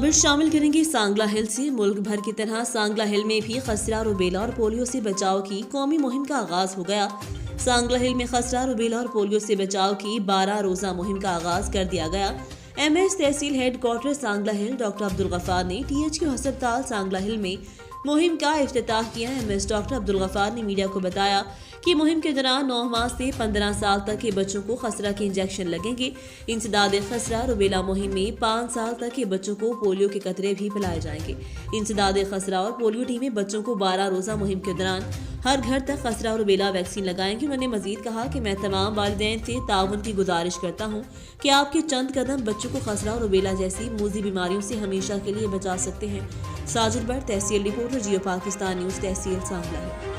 खबर शामिल करेंगे सांगला हिल से। मुल्क भर की तरह सांगला हिल में भी खसरा, रूबेला और पोलियो से बचाव की कौमी मुहिम का आगाज हो गया। सांगला हिल में खसरा, रूबेला और पोलियो से बचाव की 12 रोजा मुहिम का आगाज कर दिया गया। MS तहसील हेड क्वार्टर सांगला हिल डॉक्टर अब्दुल गफ्फार ने THQ अस्पताल सांगला हिल में मुहिम का इफ्तिताह किया। MS डॉक्टर अब्दुल गफ्फार ने मीडिया को बताया कि मुहिम के दौरान 9 माह से 15 साल तक के बच्चों को खसरा के इंजेक्शन लगेंगे। इंसदाद खसरा रूबेला मुहिम में 5 साल तक के बच्चों को पोलियो के कतरे भी पिलाए जाएंगे। इंसदाद खसरा और पोलियो टीमें बच्चों को 12 रोजा मुहिम के दौरान हर घर तक खसरा और रूबेला वैक्सीन लगाएंगे। उन्होंने मजीद कहा कि मैं तमाम वालिदैन से ताउन की गुजारिश करता हूँ कि आपके चंद कदम बच्चों को खसरा और रूबेला जैसी मूजी बीमारियों से हमेशा के लिए बचा सकते हैं। Sajid but, tehsil reporter, Jio Pakistan news, tehsil Sangla.